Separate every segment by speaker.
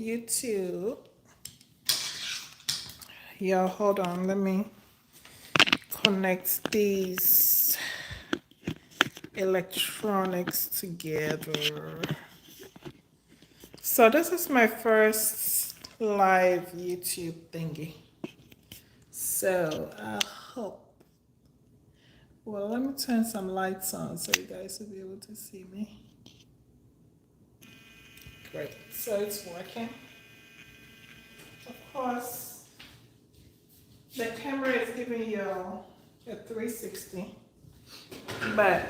Speaker 1: YouTube. Yeah, hold on. Let me connect these electronics together. So this is my first live YouTube thingy. So I hope. Well, let me turn some lights on so you guys will be able to see me. Great. So it's working. Of course, the camera is giving you a 360, but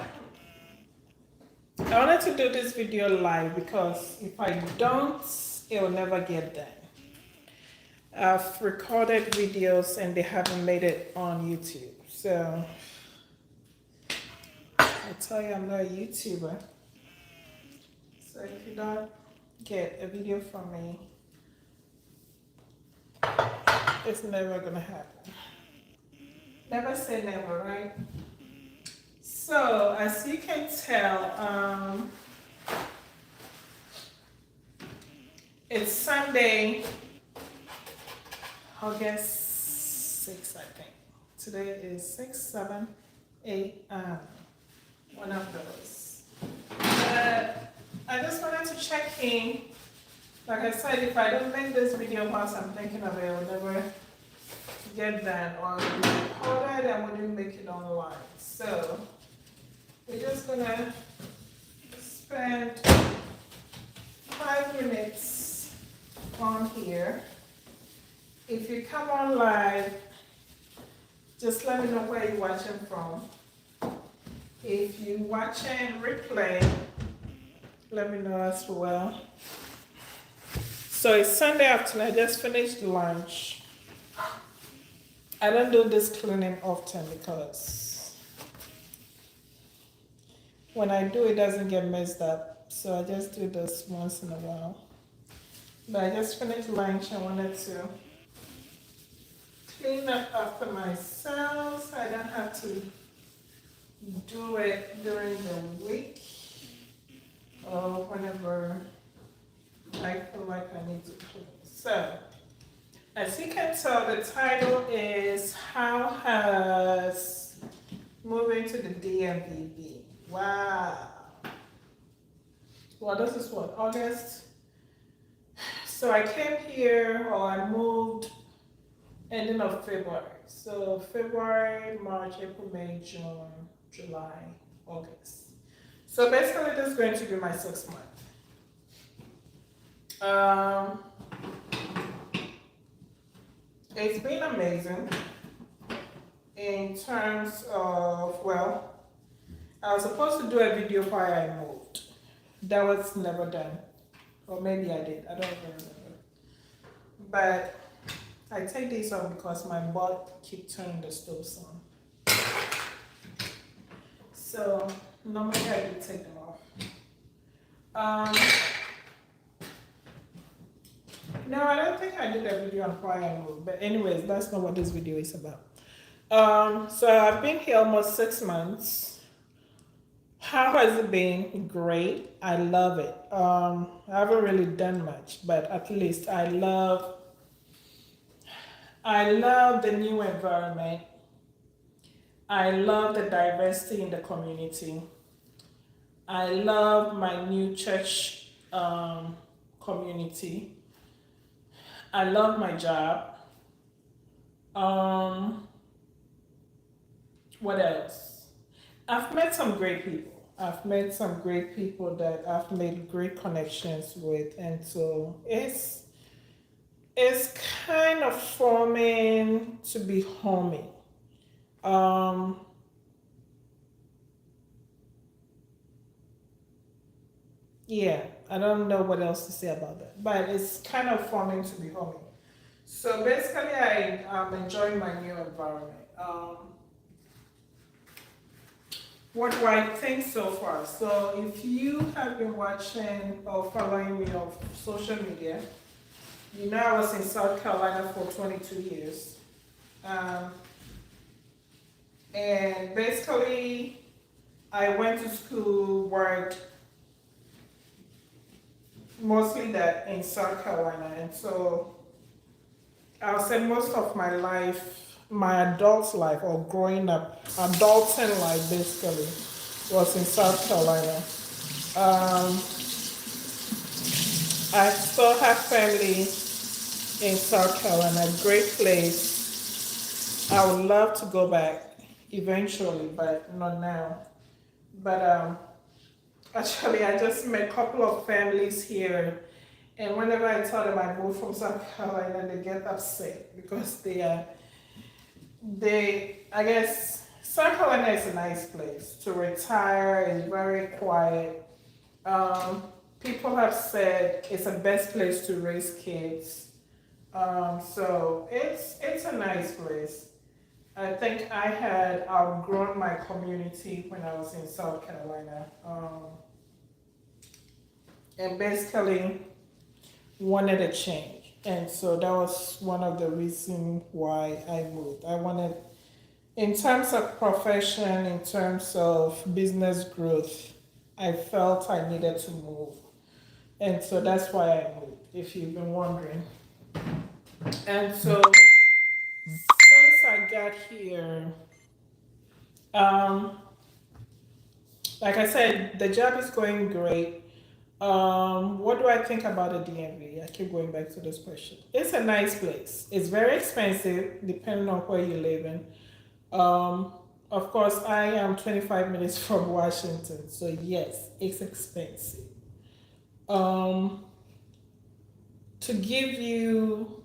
Speaker 1: I wanted to do this video live because if I don't, it will never get done. I've recorded videos and they haven't made it on YouTube. So I tell you, I'm not a YouTuber. So if you don't get a video from me, it's never gonna happen. Never say never, right? So as you can tell, it's Sunday, August 6th, I think. Today is 6, 7, 8, one of those. I just wanted to check in. Like I said, if I don't make this video whilst I'm thinking of it, I will never get done or it'll be recorded and wouldn't make it online. So we're just gonna spend 5 minutes on here. If you come on live, just let me know where you're watching from. If you're watching replay, let me know as well. So it's Sunday afternoon, I just finished lunch. I don't do this cleaning often because when I do, it doesn't get messed up. So I just do this once in a while. But I just finished lunch. I wanted to clean up after myself so I don't have to do it during the week or whenever I feel like I need to clean. So, as you can tell, the title is How Has Moving to the DMV been? Wow. Well, this is what, August? So I came here, or I moved ending of February. So February, March, April, May, June, July, August. So basically this is going to be my 6th month. It's been amazing in terms of, well, I was supposed to do a video while I moved. That was never done. Or maybe I did, I don't remember. But I take these off because my butt keeps turning the stoves on. So normally I do take them off. No, I don't think I did a video on why I moved, but anyways, that's not what this video is about. So I've been here almost 6 months. How has it been? Great. I love it. I haven't really done much, but at least I love the new environment. I love the diversity in the community. I love my new church community. I love my job. What else? I've met some great people. I've met some great people that I've made great connections with, and so it's kind of forming to be homey. Yeah, I don't know what else to say about that, but it's kind of forming to be homey. So basically, I'm enjoying my new environment. What do I think so far? So if you have been watching or following me on social media, you know I was in South Carolina for 22 years. And basically, I went to school, worked, mostly that in South Carolina. And so I'll say most of my life, my adult life or growing up, adulting life basically, was in South Carolina. Um, I still have family in South Carolina, great place. I would love to go back eventually, but not now. But actually, I just met a couple of families here, and whenever I tell them I moved from South Carolina, they get upset because I guess South Carolina is a nice place to retire. It's very quiet. Um, People have said it's the best place to raise kids. So it's a nice place. I think I had outgrown my community when I was in South Carolina, and basically wanted a change. And so that was one of the reasons why I moved. I wanted, in terms of profession, in terms of business growth, I felt I needed to move. And so that's why I moved, if you've been wondering. And so since I got here, um, like I said, the job is going great. What do I think about the DMV? I keep going back to this question. It's a nice place. It's very expensive, depending on where you live in. Um, of course, I am 25 minutes from Washington, so yes, it's expensive. Um, to give you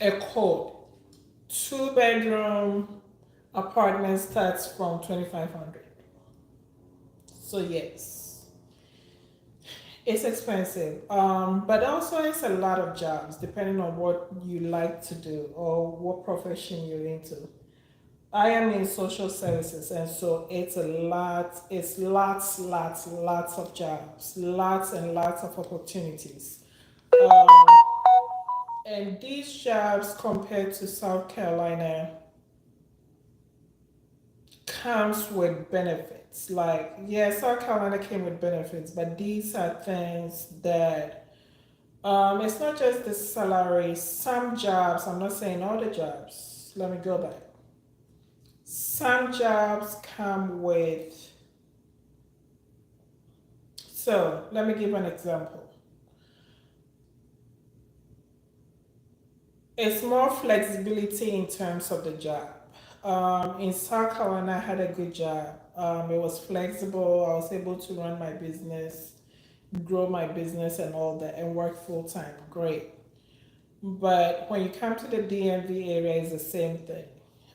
Speaker 1: a quote, two-bedroom apartment starts from 2,500. So yes, it's expensive. But also it's a lot of jobs depending on what you like to do or what profession you're into. I am in social services, and so it's a lot. It's lots of jobs, lots and lots of opportunities. Um, and these jobs compared to South Carolina comes with benefits. Like, yeah, South Carolina came with benefits, but these are things that it's not just the salary. Some jobs, I'm not saying all the jobs. Let me go back. Some jobs come with, so let me give an example. It's more flexibility in terms of the job. In South Carolina, I had a good job. It was flexible. I was able to run my business, grow my business, and all that, and work full time. Great. But when you come to the DMV area, it's the same thing.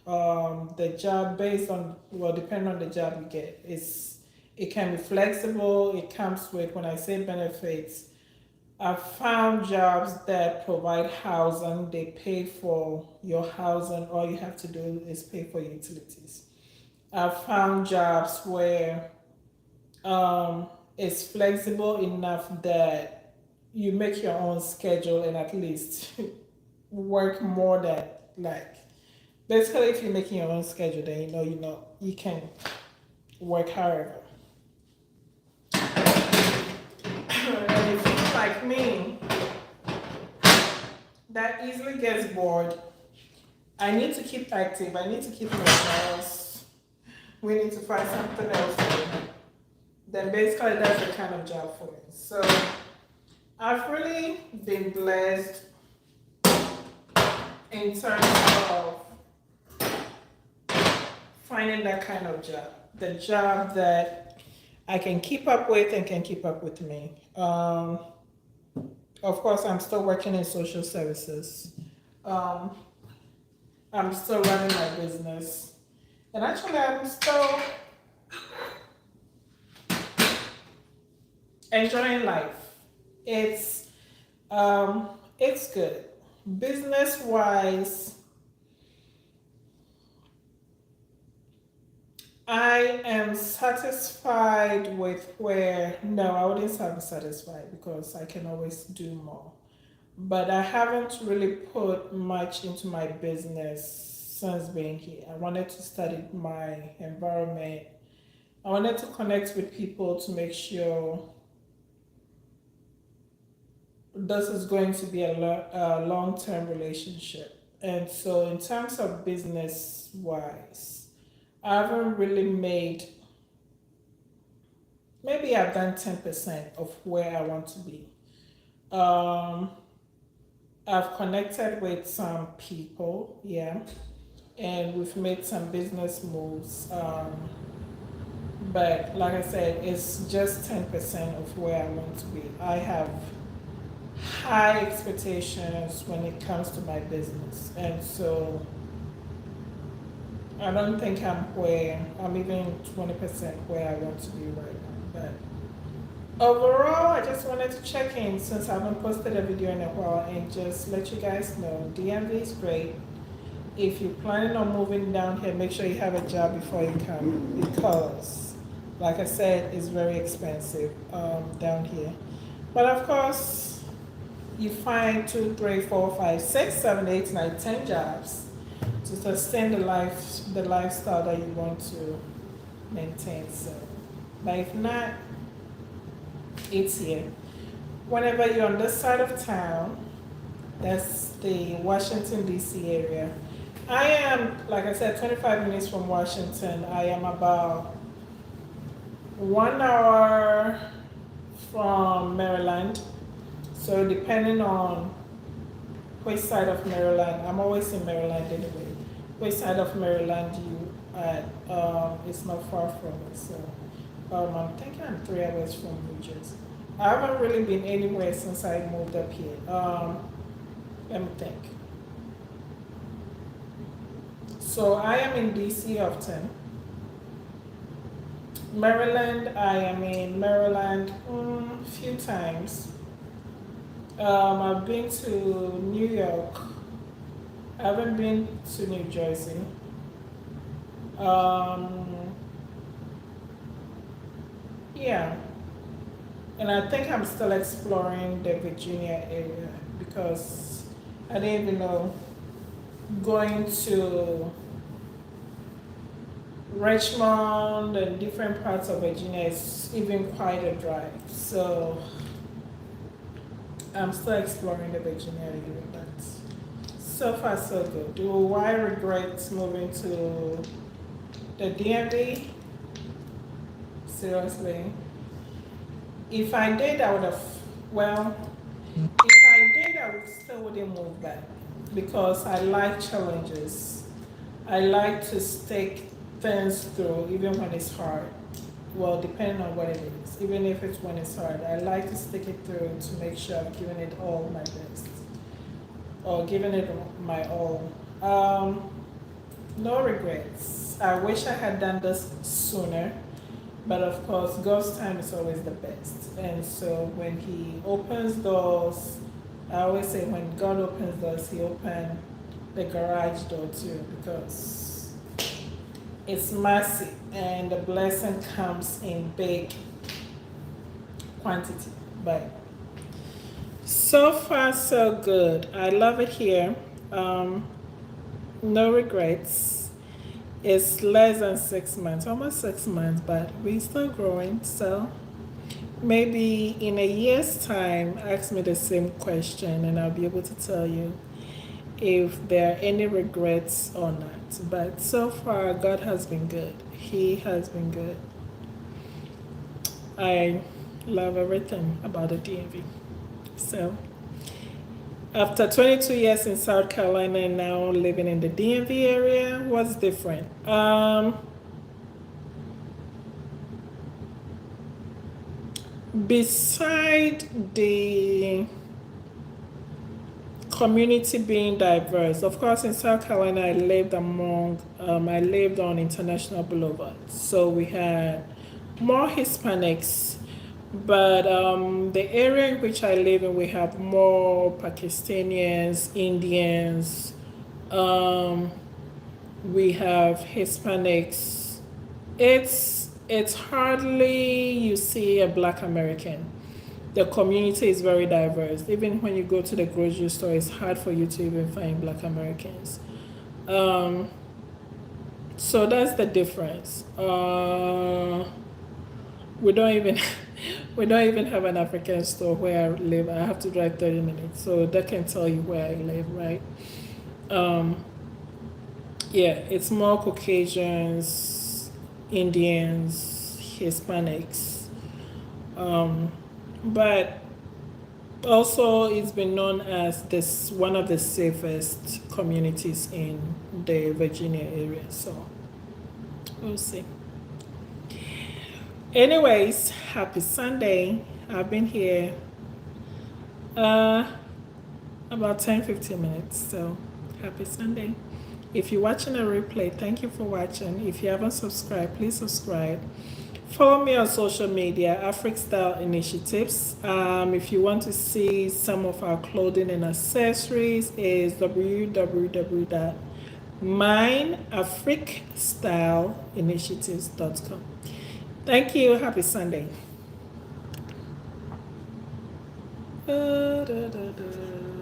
Speaker 1: The job based on, well, depending on the job you get, it can be flexible. It comes with, when I say benefits, I've found jobs that provide housing. They pay for your housing. All you have to do is pay for utilities. I've found jobs where it's flexible enough that you make your own schedule and at least work more than, like, basically if you're making your own schedule, then you can work however. And if you're like me, that easily gets bored. I need to keep active. I need to keep my else. We need to find something else to do. Then basically that's the kind of job for me. So I've really been blessed in terms of finding that kind of job. The job that I can keep up with and can keep up with me. Of course, I'm still working in social services. Um, I'm still running my business. And actually, I'm still enjoying life. It's it's good. Business wise, I am satisfied with where, no, I wouldn't say I'm satisfied because I can always do more. But I haven't really put much into my business since being here. I wanted to study my environment. I wanted to connect with people to make sure this is going to be a long-term relationship. And so in terms of business wise, I haven't really made, maybe I've done 10% of where I want to be. Um, I've connected with some people, yeah, and we've made some business moves. But like I said, it's just 10% of where I want to be. I have high expectations when it comes to my business. And so I don't think I'm even 20% where I want to be right now. But overall, I just wanted to check in since I haven't posted a video in a while and just let you guys know DMV is great. If you're planning on moving down here, make sure you have a job before you come because, like I said, it's very expensive down here. But of course, you find 2, 3, 4, 5, 6, 7, 8, 9, 10 jobs to sustain the lifestyle that you want to maintain. So, but if not, it's here. Whenever you're on this side of town, that's the Washington D.C. area. I am, like I said, 25 minutes from Washington. I am about 1 hour from Maryland. So depending on which side of Maryland, I'm always in Maryland anyway. Which side of Maryland you at? It's not far from it. So I'm thinking I'm 3 hours from New Jersey. I haven't really been anywhere since I moved up here. Let me think. So I am in DC often. Maryland, I am in Maryland a few times. I've been to New York. I haven't been to New Jersey. Yeah, and I think I'm still exploring the Virginia area because I didn't even know going to Richmond and different parts of Virginia is even quite a drive. So I'm still exploring the Virginia area. But so far, so good. Do I regret moving to the DMV? Seriously. If I did, I would have, well, if I did, I would still wouldn't move back because I like challenges. I like to stick things through even when it's hard. Well, depending on what it is, even if it's when it's hard, I like to stick it through to make sure I'm giving it all my best or giving it my all. No regrets. I wish I had done this sooner, but of course, God's time is always the best. And so when He opens doors, I always say when God opens doors, He opens the garage door too because it's mercy and the blessing comes in big quantity. But so far, so good. I love it here. No regrets. It's less than 6 months, almost 6 months, but we're still growing. So maybe in a year's time, ask me the same question and I'll be able to tell you if there are any regrets or not. But so far, God has been good. He has been good. I love everything about the DMV. So after 22 years in South Carolina and now living in the DMV area, what's different? Beside the community being diverse, of course, in South Carolina, I lived on International Boulevard. So we had more Hispanics, but the area in which I live in, we have more Pakistanians, Indians, we have Hispanics. It's hardly you see a Black American. The community is very diverse. Even when you go to the grocery store, it's hard for you to even find Black Americans. So that's the difference. We don't even We don't even have an African store where I live. I have to drive 30 minutes. So that can tell you where I live, right? Um, yeah, it's more Caucasians, Indians, Hispanics. Um, but also it's been known as this one of the safest communities in the Virginia area. So we'll see. Anyways, happy Sunday. I've been here uh about 10-15 minutes. So happy Sunday. If you're watching a replay, thank you for watching. If you haven't subscribed, please subscribe. Follow me on social media, Afric Style Initiatives. If you want to see some of our clothing and accessories, is www.mineafricstyleinitiatives.com. Thank you. Happy Sunday. Da, da, da, da.